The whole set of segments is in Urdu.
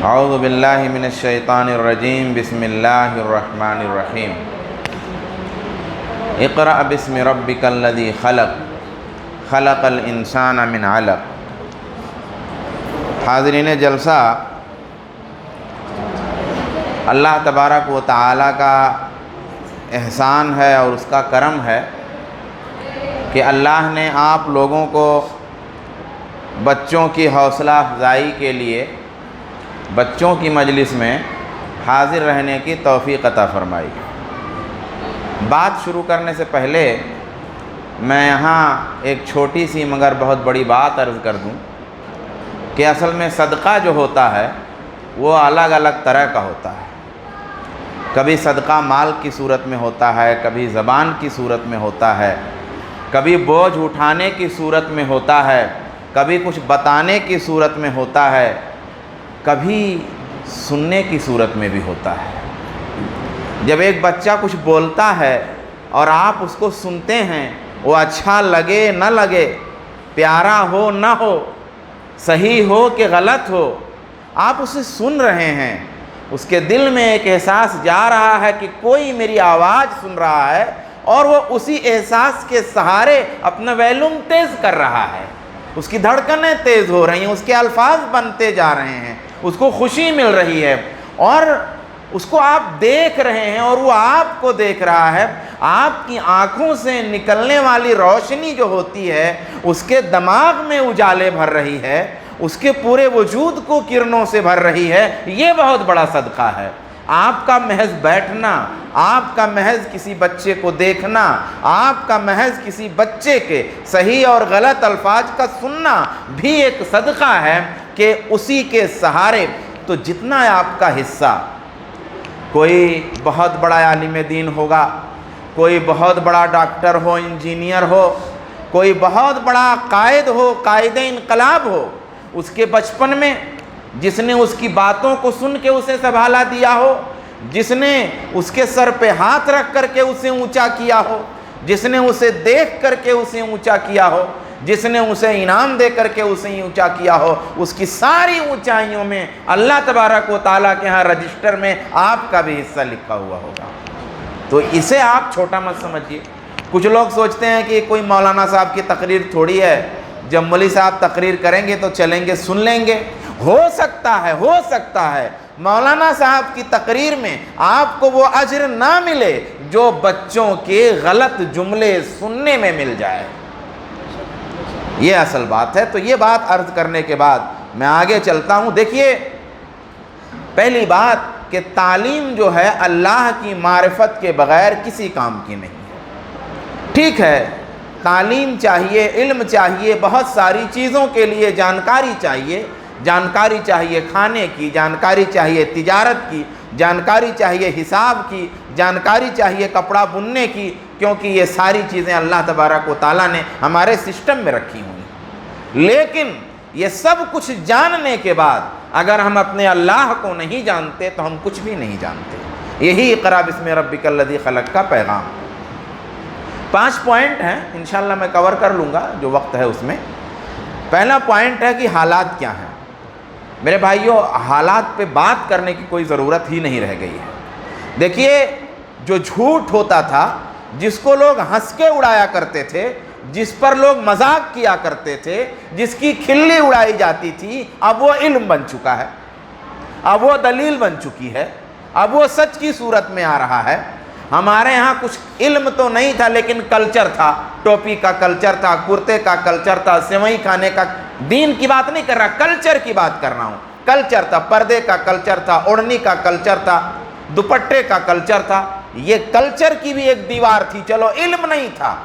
اعوذ باللہ من الشیطان الرجیم بسم اللہ الرحمن الرحیم اقرأ باسم ربک الذی خلق خلق الانسان من علق۔ حاضرین جلسہ، اللہ تبارک و تعالی کا احسان ہے اور اس کا کرم ہے کہ اللہ نے آپ لوگوں کو بچوں کی حوصلہ افزائی کے لیے بچوں کی مجلس میں حاضر رہنے کی توفیق عطا فرمائی۔ بات شروع کرنے سے پہلے میں یہاں ایک چھوٹی سی مگر بہت بڑی بات عرض کر دوں کہ اصل میں صدقہ جو ہوتا ہے وہ الگ الگ طرح کا ہوتا ہے۔ کبھی صدقہ مال کی صورت میں ہوتا ہے، کبھی زبان کی صورت میں ہوتا ہے، کبھی بوجھ اٹھانے کی صورت میں ہوتا ہے، کبھی کچھ بتانے کی صورت میں ہوتا ہے، کبھی سننے کی صورت میں بھی ہوتا ہے۔ جب ایک بچہ کچھ بولتا ہے اور آپ اس کو سنتے ہیں، وہ اچھا لگے نہ لگے، پیارا ہو نہ ہو، صحیح ہو کہ غلط ہو، آپ اسے سن رہے ہیں، اس کے دل میں ایک احساس جا رہا ہے کہ کوئی میری آواز سن رہا ہے، اور وہ اسی احساس کے سہارے اپنا ویلوم تیز کر رہا ہے، اس کی دھڑکنیں تیز ہو رہی ہیں، اس کے الفاظ بنتے جا رہے ہیں، اس کو خوشی مل رہی ہے، اور اس کو آپ دیکھ رہے ہیں اور وہ آپ کو دیکھ رہا ہے۔ آپ کی آنکھوں سے نکلنے والی روشنی جو ہوتی ہے اس کے دماغ میں اجالے بھر رہی ہے، اس کے پورے وجود کو کرنوں سے بھر رہی ہے۔ یہ بہت بڑا صدقہ ہے۔ آپ کا محض بیٹھنا، آپ کا محض کسی بچے کو دیکھنا، آپ کا محض کسی بچے کے صحیح اور غلط الفاظ کا سننا بھی ایک صدقہ ہے کہ اسی کے سہارے تو جتنا آپ کا حصہ، کوئی بہت بڑا عالم دین ہوگا، کوئی بہت بڑا ڈاکٹر ہو، انجینئر ہو، کوئی بہت بڑا قائد ہو، قائد انقلاب ہو، اس کے بچپن میں جس نے اس کی باتوں کو سن کے اسے سنبھالا دیا ہو، جس نے اس کے سر پہ ہاتھ رکھ کر کے اسے اونچا کیا ہو، جس نے اسے دیکھ کر کے اسے اونچا کیا ہو، جس نے اسے انعام دے کر کے اسے اونچا کیا ہو، اس کی ساری اونچائیوں میں اللہ تبارک و تعالیٰ کے ہاں رجسٹر میں آپ کا بھی حصہ لکھا ہوا ہوگا۔ تو اسے آپ چھوٹا مت سمجھیے۔ کچھ لوگ سوچتے ہیں کہ کوئی مولانا صاحب کی تقریر تھوڑی ہے، جب مولوی صاحب تقریر کریں گے تو چلیں گے سن لیں گے۔ ہو سکتا ہے مولانا صاحب کی تقریر میں آپ کو وہ اجر نہ ملے جو بچوں کے غلط جملے سننے میں مل جائے۔ یہ اصل بات ہے۔ تو یہ بات عرض کرنے کے بعد میں آگے چلتا ہوں۔ دیکھیے، پہلی بات کہ تعلیم جو ہے اللہ کی معرفت کے بغیر کسی کام کی نہیں ہے۔ ٹھیک ہے، تعلیم چاہیے، علم چاہیے، بہت ساری چیزوں کے لیے جانکاری چاہیے، جانکاری چاہیے کھانے کی، جانکاری چاہیے تجارت کی، جانکاری چاہیے حساب کی، جانکاری چاہیے کپڑا بننے کی، کیونکہ یہ ساری چیزیں اللہ تبارک و تعالیٰ نے ہمارے سسٹم میں رکھی ہوئی۔ لیکن یہ سب کچھ جاننے کے بعد اگر ہم اپنے اللہ کو نہیں جانتے تو ہم کچھ بھی نہیں جانتے۔ یہی اقرأ باسم ربک الذی خلق کا پیغام۔ 5 پوائنٹ ہیں، انشاءاللہ میں کور کر لوں گا جو وقت ہے اس میں۔ پہلا پوائنٹ ہے کہ حالات کیا ہیں۔ میرے بھائیوں، حالات پہ بات کرنے کی کوئی ضرورت ہی نہیں رہ گئی ہے۔ دیکھیے، جو جھوٹ ہوتا تھا، جس کو لوگ ہنس کے اڑایا کرتے تھے، جس پر لوگ مذاق کیا کرتے تھے، جس کی کھلی اڑائی جاتی تھی، اب وہ علم بن چکا ہے، اب وہ دلیل بن چکی ہے، اب وہ سچ کی صورت میں آ رہا ہے۔ ہمارے ہاں کچھ علم تو نہیں تھا لیکن کلچر تھا، ٹوپی کا کلچر تھا، کرتے کا کلچر تھا، سیوئی کھانے کا۔ دین کی بات نہیں کر رہا، کلچر کی بات کر رہا ہوں۔ کلچر تھا، پردے کا کلچر تھا، اوڑھنی کا کلچر تھا، دوپٹے کا کلچر تھا۔ یہ کلچر کی بھی ایک دیوار تھی، چلو علم نہیں تھا،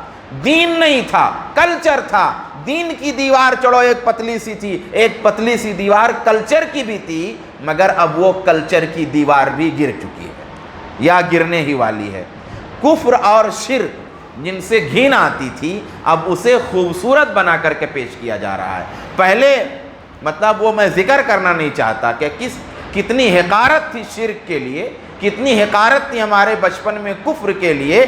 دین نہیں تھا، کلچر تھا۔ دین کی دیوار چلو ایک پتلی سی تھی، ایک پتلی سی دیوار کلچر کی بھی تھی، مگر اب وہ کلچر کی دیوار بھی گر چکی ہے یا گرنے ہی والی ہے۔ کفر اور شرک جن سے گھن آتی تھی، اب اسے خوبصورت بنا کر کے پیش کیا جا رہا ہے۔ پہلے مطلب وہ میں ذکر کرنا نہیں چاہتا کہ کتنی حقارت تھی شرک کے لیے، کتنی حقارت تھی ہمارے بچپن میں کفر کے لیے،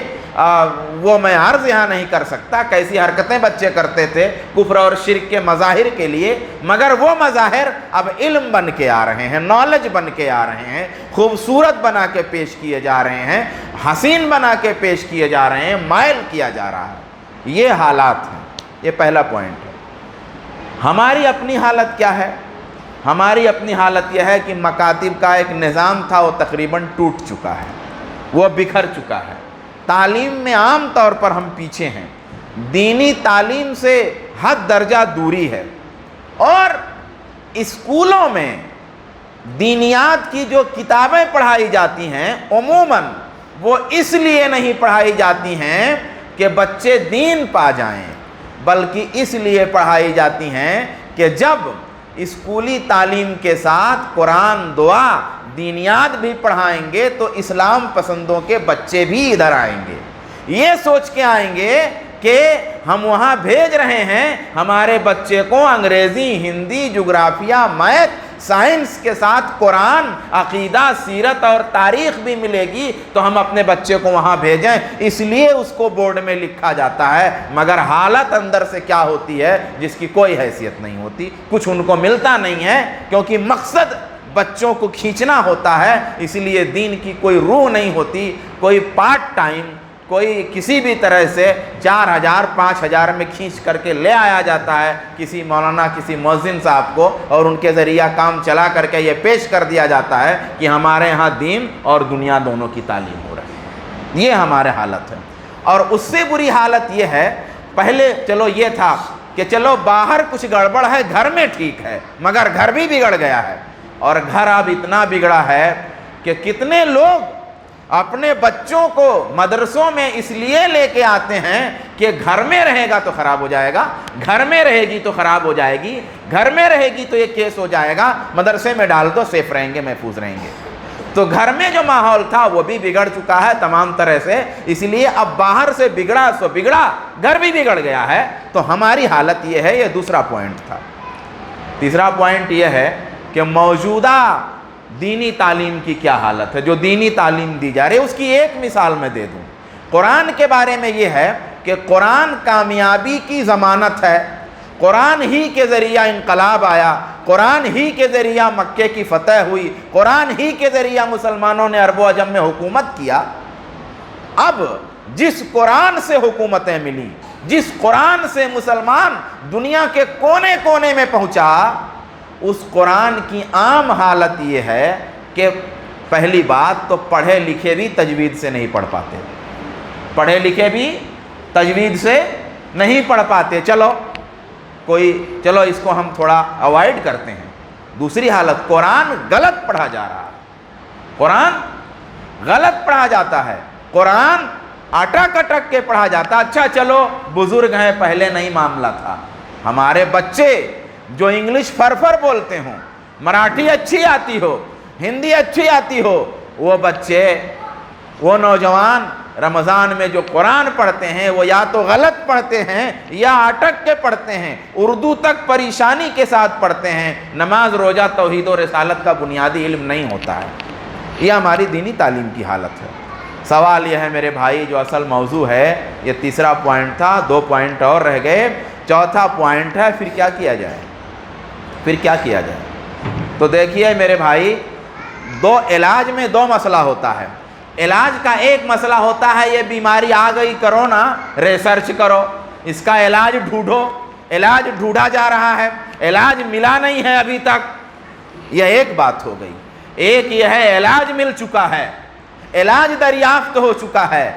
وہ میں عرض یہاں نہیں کر سکتا کیسی حرکتیں بچے کرتے تھے کفر اور شرک کے مظاہر کے لیے، مگر وہ مظاہر اب علم بن کے آ رہے ہیں، نالج بن کے آ رہے ہیں، خوبصورت بنا کے پیش کیے جا رہے ہیں، حسین بنا کے پیش کیے جا رہے ہیں، مائل کیا جا رہا ہے۔ یہ حالات ہیں، یہ پہلا پوائنٹ ہے۔ ہماری اپنی حالت کیا ہے؟ ہماری اپنی حالت یہ ہے کہ مکاتب کا ایک نظام تھا وہ تقریباً ٹوٹ چکا ہے، وہ بکھر چکا ہے۔ تعلیم میں عام طور پر ہم پیچھے ہیں، دینی تعلیم سے حد درجہ دوری ہے، اور اسکولوں میں دینیات کی جو کتابیں پڑھائی جاتی ہیں عموماً وہ اس لیے نہیں پڑھائی جاتی ہیں کہ بچے دین پا جائیں، بلکہ اس لیے پڑھائی جاتی ہیں کہ جب اسکولی تعلیم کے ساتھ قرآن، دعا، دینیات بھی پڑھائیں گے تو اسلام پسندوں کے بچے بھی ادھر آئیں گے، یہ سوچ کے آئیں گے کہ ہم وہاں بھیج رہے ہیں ہمارے بچے کو انگریزی، ہندی، جغرافیہ، میتھ، سائنس کے ساتھ قرآن، عقیدہ، سیرت اور تاریخ بھی ملے گی تو ہم اپنے بچے کو وہاں بھیجیں، اس لیے اس کو بورڈ میں لکھا جاتا ہے، مگر حالت اندر سے کیا ہوتی ہے جس کی کوئی حیثیت نہیں ہوتی، کچھ ان کو ملتا نہیں ہے، کیونکہ مقصد بچوں کو کھینچنا ہوتا ہے، اس لیے دین کی کوئی روح نہیں ہوتی، کوئی پارٹ ٹائم، کوئی کسی بھی طرح سے 4,000 5,000 میں کھینچ کر کے لے آیا جاتا ہے کسی مولانا، کسی مؤذن صاحب کو، اور ان کے ذریعہ کام چلا کر کے یہ پیش کر دیا جاتا ہے کہ ہمارے ہاں دین اور دنیا دونوں کی تعلیم ہو رہی ہے۔ یہ ہمارے حالت ہے۔ اور اس سے بری حالت یہ ہے، پہلے چلو یہ تھا کہ چلو باہر کچھ گڑبڑ ہے، گھر میں ٹھیک ہے، مگر گھر بھی بگڑ گیا ہے، اور گھر اب اتنا بگڑا ہے کہ کتنے لوگ اپنے بچوں کو مدرسوں میں اس لیے لے کے آتے ہیں کہ گھر میں رہے گا تو خراب ہو جائے گا، گھر میں رہے گی تو خراب ہو جائے گی، گھر میں رہے گی تو یہ کیس ہو جائے گا، مدرسے میں ڈال دو، سیف رہیں گے، محفوظ رہیں گے۔ تو گھر میں جو ماحول تھا وہ بھی بگڑ چکا ہے تمام طرح سے، اس لیے اب باہر سے بگڑا سو بگڑا، گھر بھی بگڑ گیا ہے۔ تو ہماری حالت یہ ہے، یہ دوسرا پوائنٹ تھا۔ تیسرا پوائنٹ یہ ہے کہ موجودہ دینی تعلیم کی کیا حالت ہے، جو دینی تعلیم دی جا رہی ہے۔ اس کی ایک مثال میں دے دوں، قرآن کے بارے میں یہ ہے کہ قرآن کامیابی کی ضمانت ہے، قرآن ہی کے ذریعہ انقلاب آیا، قرآن ہی کے ذریعہ مکے کی فتح ہوئی، قرآن ہی کے ذریعہ مسلمانوں نے عرب و عجم میں حکومت کیا۔ اب جس قرآن سے حکومتیں ملی، جس قرآن سے مسلمان دنیا کے کونے کونے میں پہنچا، اس قرآن کی عام حالت یہ ہے کہ پہلی بات تو پڑھے لکھے بھی تجوید سے نہیں پڑھ پاتے، پڑھے لکھے بھی تجوید سے نہیں پڑھ پاتے، چلو اس کو ہم تھوڑا اوائڈ کرتے ہیں۔ دوسری حالت، قرآن غلط پڑھا جا رہا ہے، قرآن غلط پڑھا جاتا ہے، قرآن اٹک اٹک کے پڑھا جاتا۔ اچھا چلو بزرگ ہیں، پہلے نہیں معاملہ تھا، ہمارے بچے جو انگلش فرفر بولتے ہوں، مراٹھی اچھی آتی ہو، ہندی اچھی آتی ہو، وہ بچے، وہ نوجوان رمضان میں جو قرآن پڑھتے ہیں وہ یا تو غلط پڑھتے ہیں یا اٹک کے پڑھتے ہیں، اردو تک پریشانی کے ساتھ پڑھتے ہیں، نماز، روزہ، توحید و رسالت کا بنیادی علم نہیں ہوتا ہے۔ یہ ہماری دینی تعلیم کی حالت ہے۔ سوال یہ ہے میرے بھائی، جو اصل موضوع ہے، یہ تیسرا پوائنٹ تھا، 2 پوائنٹ اور رہ گئے، چوتھا پوائنٹ ہے پھر کیا کیا جائے، پھر کیا کیا جائے؟ تو دیکھیے میرے بھائی، علاج میں 2 مسئلہ ہوتا ہے۔ علاج کا ایک مسئلہ ہوتا ہے یہ بیماری آ گئی کرونا، ریسرچ کرو، اس کا علاج ڈھونڈو، علاج ڈھونڈا جا رہا ہے، علاج ملا نہیں ہے ابھی تک، یہ ایک بات ہو گئی۔ ایک یہ ہے علاج مل چکا ہے، علاج دریافت ہو چکا ہے،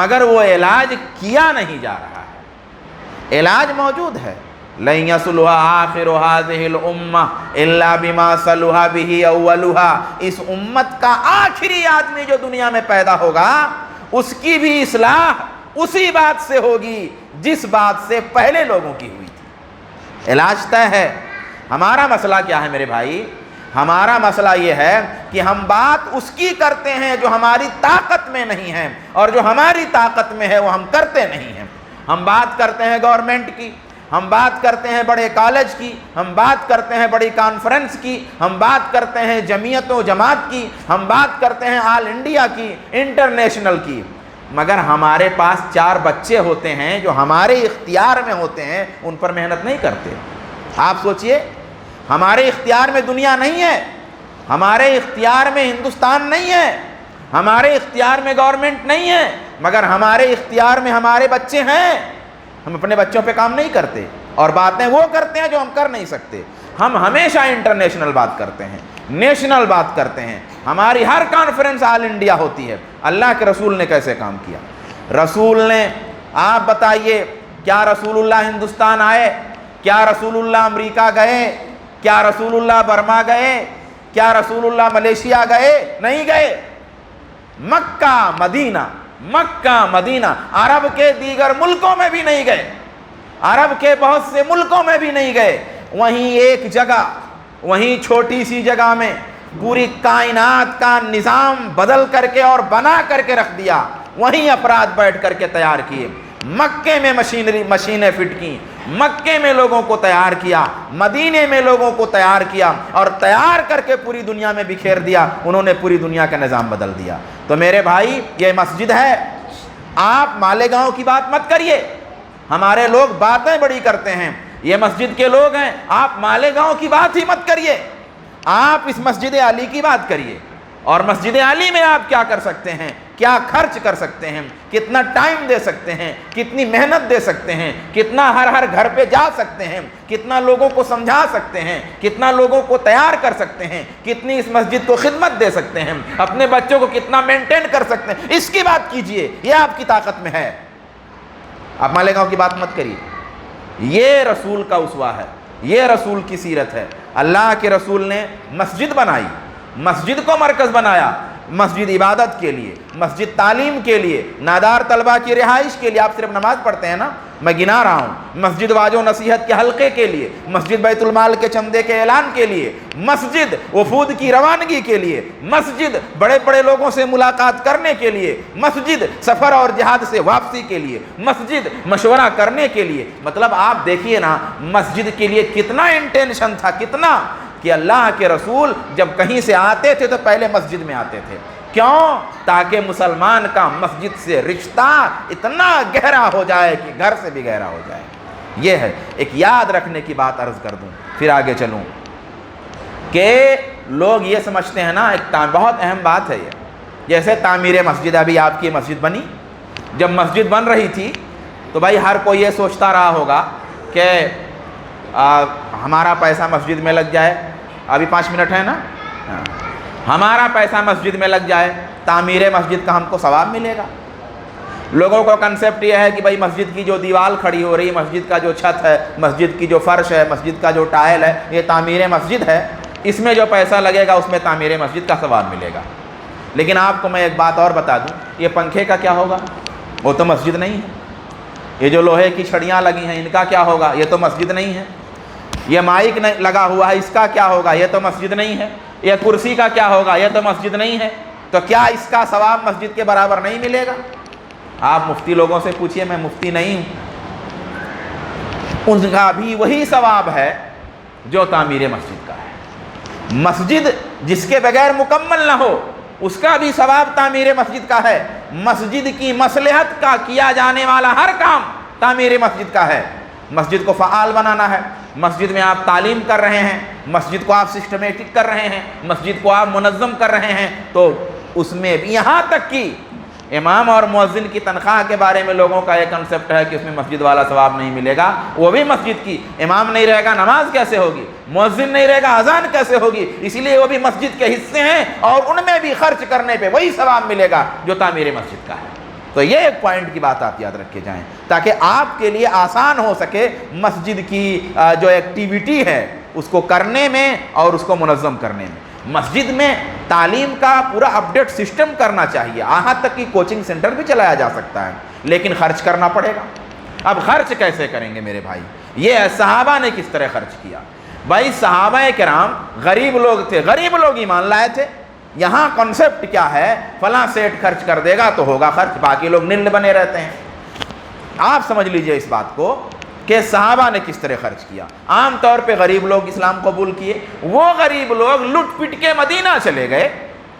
مگر وہ علاج کیا نہیں جا رہا ہے۔ علاج موجود ہے، لَن يَصْلُحَ آخِرُ هَذِهِ الْأُمَّةِ إِلَّا بِمَا صَلُحَ بِهِ أَوَّلُهَا۔ اس امت کا آخری آدمی جو دنیا میں پیدا ہوگا، اس کی بھی اصلاح اسی بات سے ہوگی جس بات سے پہلے لوگوں کی ہوئی تھی۔ علاج طے ہے۔ ہمارا مسئلہ کیا ہے میرے بھائی؟ ہمارا مسئلہ یہ ہے کہ ہم بات اس کی کرتے ہیں جو ہماری طاقت میں نہیں ہے، اور جو ہماری طاقت میں ہے وہ ہم کرتے نہیں ہیں۔ ہم بات کرتے ہیں گورنمنٹ کی، ہم بات کرتے ہیں بڑے کالج کی، ہم بات کرتے ہیں بڑی کانفرنس کی، ہم بات کرتے ہیں جمعیت و جماعت کی، ہم بات کرتے ہیں آل انڈیا کی، انٹرنیشنل کی، مگر ہمارے پاس 4 بچے ہوتے ہیں جو ہمارے اختیار میں ہوتے ہیں، ان پر محنت نہیں کرتے۔ آپ سوچئے، ہمارے اختیار میں دنیا نہیں ہے، ہمارے اختیار میں ہندوستان نہیں ہے، ہمارے اختیار میں گورنمنٹ نہیں ہے، مگر ہمارے اختیار میں ہمارے بچے ہیں۔ ہم اپنے بچوں پہ کام نہیں کرتے اور باتیں وہ کرتے ہیں جو ہم کر نہیں سکتے۔ ہم ہمیشہ انٹرنیشنل بات کرتے ہیں، نیشنل بات کرتے ہیں، ہماری ہر کانفرنس آل انڈیا ہوتی ہے۔ اللہ کے رسول نے کیسے کام کیا؟ رسول نے، آپ بتائیے، کیا رسول اللہ ہندوستان آئے؟ کیا رسول اللہ امریکہ گئے؟ کیا رسول اللہ برما گئے؟ کیا رسول اللہ ملیشیا گئے؟ نہیں گئے۔ مکہ مدینہ، مکہ مدینہ، عرب کے دیگر ملکوں میں بھی نہیں گئے، عرب کے بہت سے ملکوں میں بھی نہیں گئے۔ وہیں ایک جگہ، وہیں چھوٹی سی جگہ میں پوری کائنات کا نظام بدل کر کے اور بنا کر کے رکھ دیا، وہیں افراد بیٹھ کر کے تیار کیے۔ مکے میں مشینیں فٹ کی، مکے میں لوگوں کو تیار کیا، مدینے میں لوگوں کو تیار کیا، اور تیار کر کے پوری دنیا میں بکھیر دیا۔ انہوں نے پوری دنیا کا نظام بدل دیا۔ تو میرے بھائی، یہ مسجد ہے، آپ مالیگاؤں کی بات مت کریے۔ ہمارے لوگ باتیں بڑی کرتے ہیں، یہ مسجد کے لوگ ہیں، آپ مالیگاؤں کی بات ہی مت کریے، آپ اس مسجد علی کی بات کریے۔ اور مسجد علی میں آپ کیا کر سکتے ہیں، کیا خرچ کر سکتے ہیں، کتنا ٹائم دے سکتے ہیں، کتنی محنت دے سکتے ہیں، کتنا ہر گھر پہ جا سکتے ہیں، کتنا لوگوں کو سمجھا سکتے ہیں، کتنا لوگوں کو تیار کر سکتے ہیں، کتنی اس مسجد کو خدمت دے سکتے ہیں، اپنے بچوں کو کتنا مینٹین کر سکتے ہیں، اس کی بات کیجئے، یہ آپ کی طاقت میں ہے۔ آپ مالیگاؤں کی بات مت کریے۔ یہ رسول کا اسوہ ہے، یہ رسول کی سیرت ہے۔ اللہ کے رسول نے مسجد بنائی، مسجد کو مرکز بنایا، مسجد عبادت کے لیے، مسجد تعلیم کے لیے، نادار طلبہ کی رہائش کے لیے۔ آپ صرف نماز پڑھتے ہیں نا، میں گنا رہا ہوں۔ مسجد واعظ و نصیحت کے حلقے کے لیے، مسجد بیت المال کے چندے کے اعلان کے لیے، مسجد وفود کی روانگی کے لیے، مسجد بڑے بڑے لوگوں سے ملاقات کرنے کے لیے، مسجد سفر اور جہاد سے واپسی کے لیے، مسجد مشورہ کرنے کے لیے۔ مطلب آپ دیکھیے نا، مسجد کے لیے کتنا انٹینشن تھا، کتنا کہ اللہ کے رسول جب کہیں سے آتے تھے تو پہلے مسجد میں آتے تھے۔ کیوں؟ تاکہ مسلمان کا مسجد سے رشتہ اتنا گہرا ہو جائے کہ گھر سے بھی گہرا ہو جائے۔ یہ ہے ایک یاد رکھنے کی بات عرض کر دوں، پھر آگے چلوں کہ لوگ یہ سمجھتے ہیں نا، ایک بہت اہم بات ہے یہ، جیسے تعمیر مسجد، ابھی آپ کی مسجد بنی، جب مسجد بن رہی تھی تو بھائی ہر کوئی یہ سوچتا رہا ہوگا کہ ہمارا پیسہ مسجد میں لگ جائے، ابھی 5 منٹ ہے نا، ہمارا پیسہ مسجد میں لگ جائے، تعمیر مسجد کا ہم کو ثواب ملے گا۔ لوگوں کو کنسیپٹ یہ ہے کہ بھائی مسجد کی جو دیوال کھڑی ہو رہی، مسجد کا جو چھت ہے، مسجد کی جو فرش ہے، مسجد کا جو ٹائل ہے، یہ تعمیر مسجد ہے، اس میں جو پیسہ لگے گا اس میں تعمیر مسجد کا ثواب ملے گا۔ لیکن آپ کو میں ایک بات اور بتا دوں، یہ پنکھے کا کیا ہوگا؟ وہ تو مسجد نہیں ہے۔ یہ جو لوہے کی چھڑیاں لگی ہیں، ان کا کیا ہوگا؟ یہ تو مسجد نہیں ہے۔ یہ مائک لگا ہوا ہے، اس کا کیا ہوگا؟ یہ تو مسجد نہیں ہے۔ یہ کرسی کا کیا ہوگا؟ یہ تو مسجد نہیں ہے۔ تو کیا اس کا ثواب مسجد کے برابر نہیں ملے گا؟ آپ مفتی لوگوں سے پوچھئے، میں مفتی نہیں ہوں، ان کا بھی وہی ثواب ہے جو تعمیر مسجد کا ہے۔ مسجد جس کے بغیر مکمل نہ ہو، اس کا بھی ثواب تعمیر مسجد کا ہے۔ مسجد کی مصلحت کا کیا جانے والا ہر کام تعمیر مسجد کا ہے۔ مسجد کو فعال بنانا ہے، مسجد میں آپ تعلیم کر رہے ہیں، مسجد کو آپ سسٹمیٹک کر رہے ہیں، مسجد کو آپ منظم کر رہے ہیں، تو اس میں بھی یہاں تک کہ امام اور مؤذن کی تنخواہ کے بارے میں لوگوں کا یہ کنسپٹ ہے کہ اس میں مسجد والا ثواب نہیں ملے گا۔ وہ بھی مسجد کی، امام نہیں رہے گا نماز کیسے ہوگی، مؤذن نہیں رہے گا اذان کیسے ہوگی، اسی لیے وہ بھی مسجد کے حصے ہیں، اور ان میں بھی خرچ کرنے پہ وہی ثواب ملے گا جو تعمیر مسجد کا ہے۔ تو یہ ایک پوائنٹ کی بات آپ یاد رکھ کے جائیں، تاکہ آپ کے لیے آسان ہو سکے مسجد کی جو ایکٹیویٹی ہے اس کو کرنے میں اور اس کو منظم کرنے میں۔ مسجد میں تعلیم کا پورا اپڈیٹ سسٹم کرنا چاہیے، یہاں تک کہ کوچنگ سینٹر بھی چلایا جا سکتا ہے، لیکن خرچ کرنا پڑے گا۔ اب خرچ کیسے کریں گے میرے بھائی؟ یہ صحابہ نے کس طرح خرچ کیا؟ بھائی صحابہ کرام غریب لوگ تھے، غریب لوگ ایمان لائے تھے۔ یہاں کنسپٹ کیا ہے؟ فلاں سیٹ خرچ کر دے گا تو ہوگا خرچ، باقی لوگ نل بنے رہتے ہیں۔ آپ سمجھ لیجئے اس بات کو کہ صحابہ نے کس طرح خرچ کیا۔ عام طور پہ غریب لوگ اسلام قبول کیے، وہ غریب لوگ لٹ پٹ کے مدینہ چلے گئے،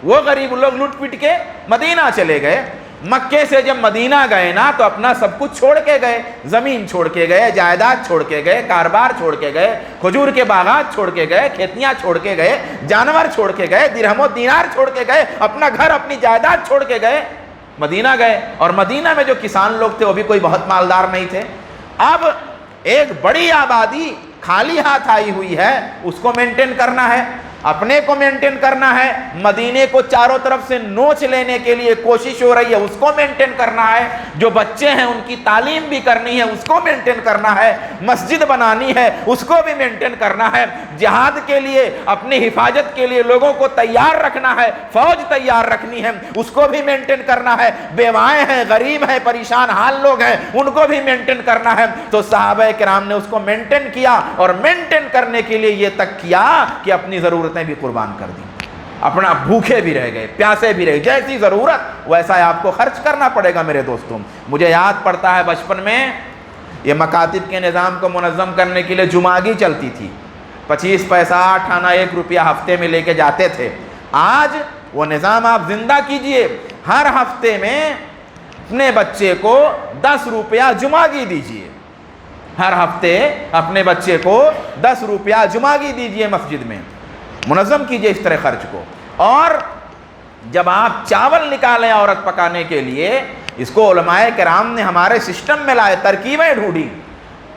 وہ غریب لوگ لٹ پٹ کے مدینہ چلے گئے۔ مکے سے جب مدینہ گئے نا تو اپنا سب کچھ چھوڑ کے گئے، زمین چھوڑ کے گئے، جائیداد چھوڑ کے گئے، کاروبار چھوڑ کے گئے، کھجور کے باغات چھوڑ کے گئے، کھیتیاں چھوڑ کے گئے، جانور چھوڑ کے گئے، درہم و دینار چھوڑ کے گئے، اپنا گھر اپنی جائیداد چھوڑ کے گئے، مدینہ گئے۔ اور مدینہ میں جو کسان لوگ تھے وہ بھی کوئی بہت مالدار نہیں تھے۔ اب ایک بڑی آبادی خالی ہاتھ آئی ہوئی ہے، اس کو مینٹین کرنا ہے، اپنے کو مینٹین کرنا ہے، مدینے کو چاروں طرف سے نوچ لینے کے لیے کوشش ہو رہی ہے، اس کو مینٹین کرنا ہے، جو بچے ہیں ان کی تعلیم بھی کرنی ہے، اس کو مینٹین کرنا ہے، مسجد بنانی ہے، اس کو بھی مینٹین کرنا ہے، جہاد کے لیے اپنی حفاظت کے لیے لوگوں کو تیار رکھنا ہے، فوج تیار رکھنی ہے، اس کو بھی مینٹین کرنا ہے، بیوائیں ہیں، غریب ہیں، پریشان حال لوگ ہیں، ان کو بھی مینٹین کرنا ہے۔ تو صحابہ کرام نے اس کو مینٹین کیا، اور مینٹین کرنے کے لیے یہ تک کیا کہ اپنی ضرورتیں بھی قربان کر دی، اپنا بھوکے بھی رہ گئے، پیاسے بھی رہ گئے، جیسی ضرورت ویسا آپ کو خرچ کرنا پڑے گا میرے دوستوں۔ مجھے یاد پڑتا ہے بچپن میں یہ مکاتب کے نظام کو منظم کرنے کے لیے جمعگی چلتی تھی، 25 پیسہ 8 آنا 1 روپیہ ہفتے میں لے کے جاتے تھے۔ آج وہ نظام آپ زندہ کیجئے، ہر ہفتے میں اپنے بچے کو 10 روپیہ جمعگی دیجئے، ہر ہفتے اپنے بچے کو 10 روپیہ جمعگی دیجئے، مسجد میں منظم کیجئے اس طرح خرچ کو۔ اور جب آپ چاول نکالیں عورت پکانے کے لیے، اس کو علماء کرام نے ہمارے سسٹم میں لائے، ترکیبیں ڈھونڈی۔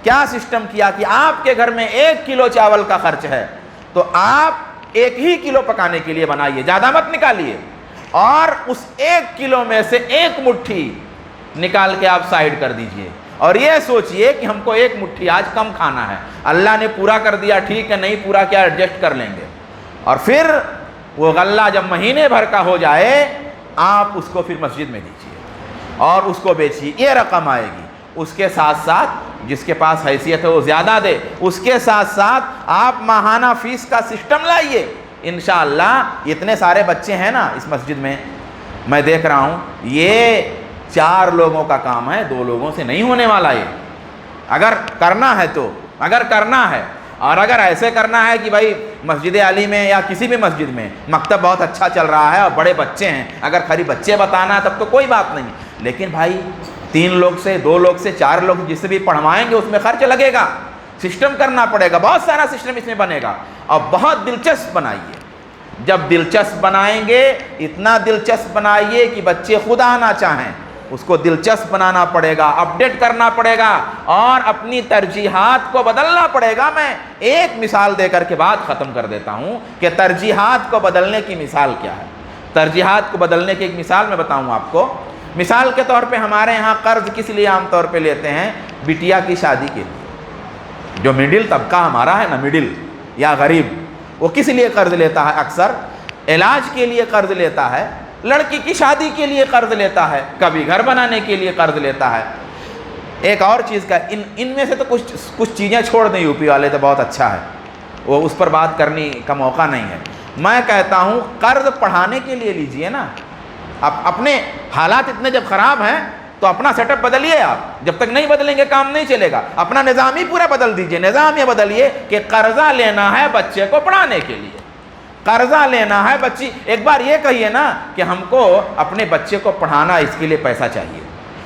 کیا سسٹم کیا کہ آپ کے گھر میں 1 کلو چاول کا خرچ ہے تو آپ 1 ہی کلو پکانے کے لیے بنائیے، زیادہ مت نکالیے، اور اس 1 کلو میں سے 1 مٹھی نکال کے آپ سائیڈ کر دیجئے، اور یہ سوچئے کہ ہم کو 1 مٹھی آج کم کھانا ہے، اللہ نے پورا کر دیا ٹھیک ہے، نہیں پورا کیا ایڈجسٹ کر لیں گے۔ اور پھر وہ غلہ جب مہینے بھر کا ہو جائے آپ اس کو پھر مسجد میں دیجئے اور اس کو بیچیے، یہ رقم آئے گی۔ اس کے ساتھ ساتھ جس کے پاس حیثیت ہے وہ زیادہ دے، اس کے ساتھ ساتھ آپ ماہانہ فیس کا سسٹم لائیے۔ انشاءاللہ اتنے سارے بچے ہیں نا اس مسجد میں دیکھ رہا ہوں، یہ 4 لوگوں کا کام ہے، 2 لوگوں سے نہیں ہونے والا۔ یہ اگر کرنا ہے تو، اگر کرنا ہے، اور اگر ایسے کرنا ہے کہ بھائی مسجد علی میں یا کسی بھی مسجد میں مکتب بہت اچھا چل رہا ہے اور بڑے بچے ہیں، اگر خالی بچے بتانا ہے تب تو کوئی بات نہیں، لیکن بھائی 3 لوگ سے 2 لوگ سے 4 لوگ جس سے بھی پڑھوائیں گے اس میں خرچ لگے گا، سسٹم کرنا پڑے گا، بہت سارا سسٹم اس میں بنے گا، اور بہت دلچسپ بنائیے۔ جب دلچسپ بنائیں گے، اتنا دلچسپ بنائیے کہ بچے خود آنا چاہیں، اس کو دلچسپ بنانا پڑے گا، اپڈیٹ کرنا پڑے گا، اور اپنی ترجیحات کو بدلنا پڑے گا۔ میں ایک مثال دے کر کے بات ختم کر دیتا ہوں کہ ترجیحات کو بدلنے کی مثال کیا ہے۔ ترجیحات کو بدلنے کی ایک مثال میں بتاؤں آپ کو۔ مثال کے طور پہ ہمارے ہاں قرض کس لیے عام طور پہ لیتے ہیں؟ بٹیا کی شادی کے لیے۔ جو مڈل طبقہ ہمارا ہے نا، مڈل یا غریب، وہ کس لیے قرض لیتا ہے؟ اکثر علاج کے لیے قرض لیتا ہے، لڑکی کی شادی کے لیے قرض لیتا ہے، کبھی گھر بنانے کے لیے قرض لیتا ہے۔ ایک اور چیز کا ان میں سے تو کچھ چیزیں چھوڑ دیں، یو پی والے تو بہت اچھا ہے، وہ اس پر بات کرنے کا موقع نہیں ہے۔ میں کہتا ہوں قرض پڑھانے کے لیے لیجئے نا۔ اب اپنے حالات اتنے جب خراب ہیں تو اپنا سیٹ اپ بدلیے، آپ جب تک نہیں بدلیں گے کام نہیں چلے گا، اپنا نظام ہی پورا بدل دیجئے۔ نظام یہ بدلیے کہ قرضہ لینا ہے بچے کو پڑھانے کے لیے، قرضہ لینا ہے بچی، ایک بار یہ کہیے نا کہ ہم کو اپنے بچے کو پڑھانا، اس کے لیے پیسہ چاہیے،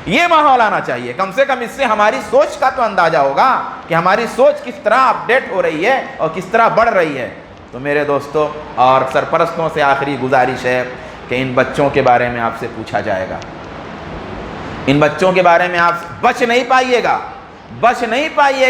یہ ماحول آنا چاہیے۔ کم سے کم اس سے ہماری سوچ کا تو اندازہ ہوگا کہ ہماری سوچ کس طرح اپڈیٹ ہو رہی ہے اور کس طرح بڑھ رہی ہے۔ تو میرے دوستوں اور سرپرستوں سے آخری گزارش ہے کہ ان بچوں کے بارے میں آپ سے پوچھا جائے گا، ان بچوں کے بارے میں آپ بچ نہیں پائیے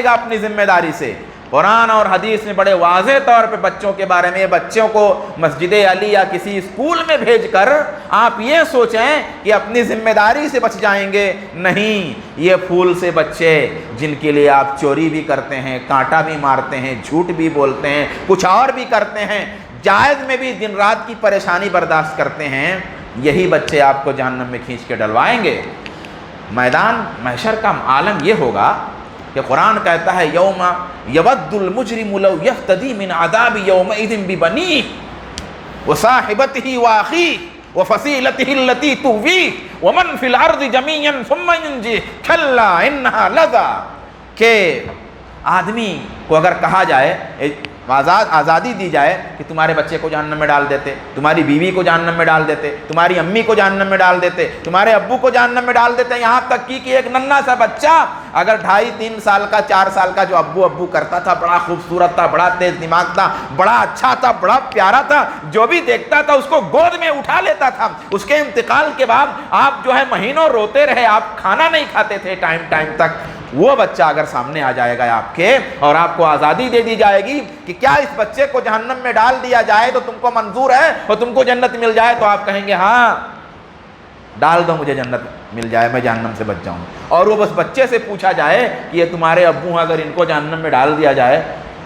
گا اپنی ذمہ داری سے۔ قرآن اور حدیث میں بڑے واضح طور پہ بچوں کے بارے میں، بچوں کو مسجد علی یا کسی اسکول میں بھیج کر آپ یہ سوچیں کہ اپنی ذمہ داری سے بچ جائیں گے، نہیں۔ یہ پھول سے بچے جن کے لیے آپ چوری بھی کرتے ہیں، کانٹا بھی مارتے ہیں، جھوٹ بھی بولتے ہیں، کچھ اور بھی کرتے ہیں، جائز میں بھی دن رات کی پریشانی برداشت کرتے ہیں، یہی بچے آپ کو جہنم میں کھینچ کے ڈلوائیں گے۔ میدان محشر کا عالم یہ ہوگا کہ قرآن کہتا ہے یوم یود المجرم لو یفتدی من عذاب یومئذ ببنیہ وصاحبتہ واخیہ وفصیلتہ التی تؤویہ ومن فی الارض جمیعا ثم ینجیہ کلا انہا لظی، کہ آدمی کو اگر کہا جائے آزادی دی جائے کہ تمہارے بچے کو جہنم میں ڈال دیتے، تمہاری بیوی کو جہنم میں ڈال دیتے، تمہاری امی کو جہنم میں ڈال دیتے، تمہارے ابو کو جہنم میں ڈال دیتے، یہاں تک کہ ایک ننھا سا بچہ اگر 2.5-3 سال کا 4 سال کا جو ابو کرتا تھا، بڑا خوبصورت تھا، بڑا تیز دماغ تھا، بڑا اچھا تھا، بڑا پیارا تھا، جو بھی دیکھتا تھا اس کو گود میں اٹھا لیتا تھا۔ اس کے انتقال کے بعد آپ جو ہے مہینوں روتے رہے، آپ کھانا نہیں کھاتے تھے ٹائم تک۔ وہ بچہ اگر سامنے آ جائے گا آپ کے اور آپ کو آزادی دے دی جائے گی کہ کیا اس بچے کو جہنم میں ڈال دیا جائے تو تم کو منظور ہے اور تم کو جنت مل جائے، تو آپ کہیں گے ہاں ڈال دو، مجھے جنت مل جائے، میں جہنم سے بچ جاؤں۔ اور وہ بس بچے سے پوچھا جائے کہ یہ تمہارے ابو ہیں، اگر ان کو جہنم میں ڈال دیا جائے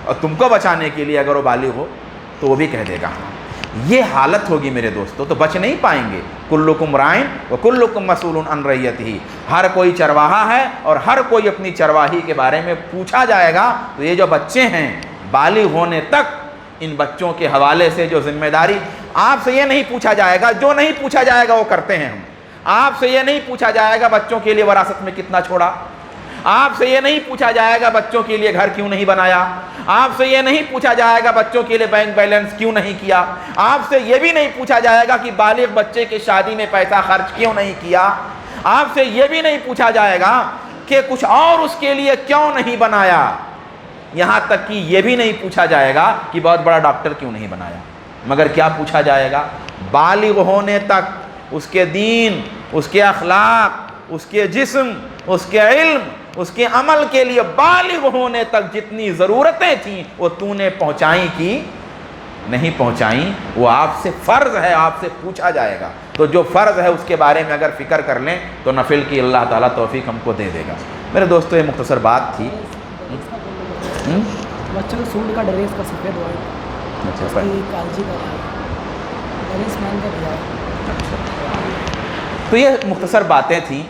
اور تم کو بچانے کے لیے اگر وہ بالغ ہو تو وہ بھی کہہ دے گا۔ یہ حالت ہوگی میرے دوستو، تو بچ نہیں پائیں گے۔ کلکم رائن وکلکم مسئول عن رعیتہ، ہر کوئی چرواہا ہے اور ہر کوئی اپنی چرواہی کے بارے میں پوچھا جائے گا۔ تو یہ جو بچے ہیں بالغ ہونے تک، ان بچوں کے حوالے سے جو ذمہ داری، آپ سے یہ نہیں پوچھا جائے گا، جو نہیں پوچھا جائے گا وہ کرتے ہیں ہم۔ آپ سے یہ نہیں پوچھا جائے گا بچوں کے لیے وراثت میں کتنا چھوڑا، آپ سے یہ نہیں پوچھا جائے گا بچوں کے لیے گھر کیوں نہیں بنایا، آپ سے یہ نہیں پوچھا جائے گا بچوں کے لیے بینک بیلنس کیوں نہیں کیا، آپ سے یہ بھی نہیں پوچھا جائے گا کہ بالغ بچے کی شادی میں پیسہ خرچ کیوں نہیں کیا، آپ سے یہ بھی نہیں پوچھا جائے گا کہ کچھ اور اس کے لیے کیوں نہیں بنایا، یہاں تک کہ یہ بھی نہیں پوچھا جائے گا کہ بہت بڑا ڈاکٹر کیوں نہیں بنایا۔ مگر کیا پوچھا جائے گا؟ بالغ ہونے تک اس کے دین، اس کے اخلاق، اس کے جسم، اس کے علم، اس کے عمل کے لیے بالغ ہونے تک جتنی ضرورتیں تھیں وہ تو نے پہنچائیں کی نہیں پہنچائیں، وہ آپ سے فرض ہے، آپ سے پوچھا جائے گا۔ تو جو فرض ہے اس کے بارے میں اگر فکر کر لیں تو نفل کی اللہ تعالیٰ توفیق ہم کو دے دے گا۔ میرے دوستو یہ مختصر بات تھی۔ بچوں کو سوٹ کا ڈریس کا سفید ہوا، اچھا کالجی کا ڈریس مان کا دیا۔ تو یہ مختصر باتیں تھیں۔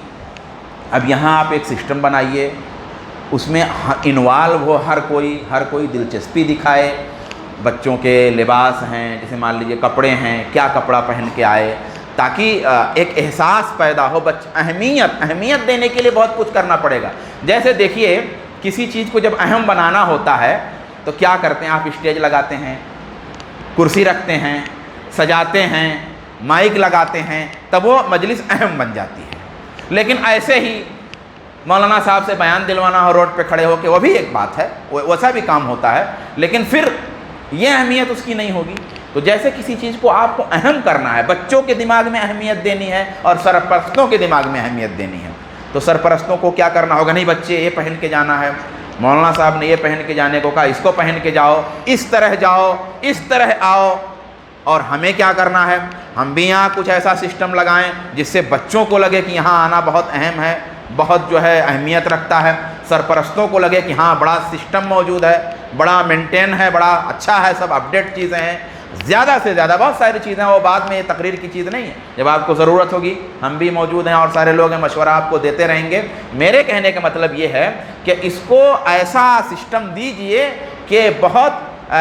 اب یہاں آپ ایک سسٹم بنائیے، اس میں انوالو ہو، ہر کوئی دلچسپی دکھائے۔ بچوں کے لباس ہیں، جیسے مان لیجئے کپڑے ہیں، کیا کپڑا پہن کے آئے، تاکہ ایک احساس پیدا ہو۔ اہمیت دینے کے لیے بہت کچھ کرنا پڑے گا۔ جیسے دیکھیے کسی چیز کو جب اہم بنانا ہوتا ہے تو کیا کرتے ہیں آپ؟ اسٹیج لگاتے ہیں، کرسی رکھتے ہیں، سجاتے ہیں، مائک لگاتے ہیں، تب وہ مجلس اہم بن جاتی ہے۔ لیکن ایسے ہی مولانا صاحب سے بیان دلوانا ہو روڈ پہ کھڑے ہو کے، وہ بھی ایک بات ہے، ویسا بھی کام ہوتا ہے، لیکن پھر یہ اہمیت اس کی نہیں ہوگی۔ تو جیسے کسی چیز کو آپ کو اہم کرنا ہے، بچوں کے دماغ میں اہمیت دینی ہے اور سرپرستوں کے دماغ میں اہمیت دینی ہے، تو سرپرستوں کو کیا کرنا ہوگا؟ نہیں بچے یہ پہن کے جانا ہے، مولانا صاحب نے یہ پہن کے جانے کو کہا، اس کو پہن کے جاؤ، اس طرح آؤ۔ اور ہمیں کیا کرنا ہے؟ ہم بھی یہاں کچھ ایسا سسٹم لگائیں جس سے بچوں کو لگے کہ یہاں آنا بہت اہم ہے، بہت جو ہے اہمیت رکھتا ہے، سرپرستوں کو لگے کہ ہاں بڑا سسٹم موجود ہے، بڑا مینٹین ہے، بڑا اچھا ہے، سب اپڈیٹ چیزیں ہیں، زیادہ سے زیادہ بہت ساری چیزیں ہیں، وہ بعد میں یہ تقریر کی چیز نہیں ہے، جب آپ کو ضرورت ہوگی ہم بھی موجود ہیں اور سارے لوگ ہیں، مشورہ آپ کو دیتے رہیں گے۔ میرے کہنے کا مطلب یہ ہے کہ اس کو ایسا سسٹم دیجئے کہ بہت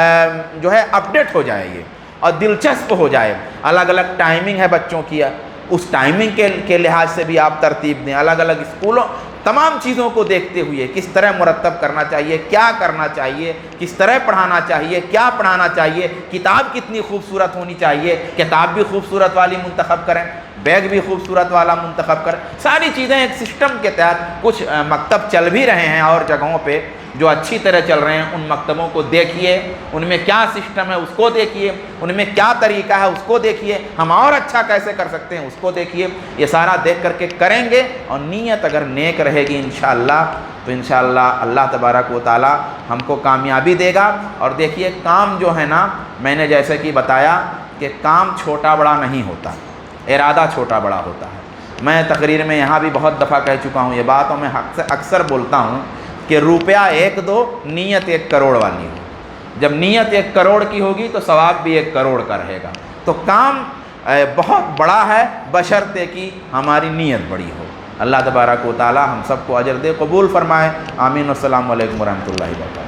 جو ہے اپڈیٹ ہو جائے یہ اور دلچسپ ہو جائے۔ الگ الگ ٹائمنگ ہے بچوں کی، اس ٹائمنگ کے لحاظ سے بھی آپ ترتیب دیں، الگ الگ اسکولوں، تمام چیزوں کو دیکھتے ہوئے کس طرح مرتب کرنا چاہیے، کیا کرنا چاہیے، کس طرح پڑھانا چاہیے، کیا پڑھانا چاہیے، کتاب کتنی خوبصورت ہونی چاہیے، کتاب بھی خوبصورت والی منتخب کریں، بیگ بھی خوبصورت والا منتخب کریں، ساری چیزیں ایک سسٹم کے تحت۔ کچھ مکتب چل بھی رہے ہیں اور جگہوں پہ جو اچھی طرح چل رہے ہیں، ان مکتبوں کو دیکھیے، ان میں کیا سسٹم ہے اس کو دیکھیے، ان میں کیا طریقہ ہے اس کو دیکھیے، ہم اور اچھا کیسے کر سکتے ہیں اس کو دیکھیے۔ یہ سارا دیکھ کر کے کریں گے اور نیت اگر نیک رہے گی انشاءاللہ تو انشاءاللہ اللہ تبارک و تعالی ہم کو کامیابی دے گا۔ اور دیکھیے کام جو ہے نا، میں نے جیسے کہ بتایا کہ کام چھوٹا بڑا نہیں ہوتا، ارادہ چھوٹا بڑا ہوتا ہے۔ میں تقریر میں یہاں بھی بہت دفعہ کہہ چکا ہوں یہ بات، اور میں اکثر بولتا ہوں کہ روپیہ 1-2 نیت 1 کروڑ والی ہو۔ جب نیت 1 کروڑ کی ہوگی تو ثواب بھی 1 کروڑ کا رہے گا۔ تو کام بہت بڑا ہے بشرطے کہ ہماری نیت بڑی ہو۔ اللہ تبارک و تعالی ہم سب کو اجر دے، قبول فرمائے، آمین۔ السلام علیکم ورحمۃ اللہ وبرکاتہ۔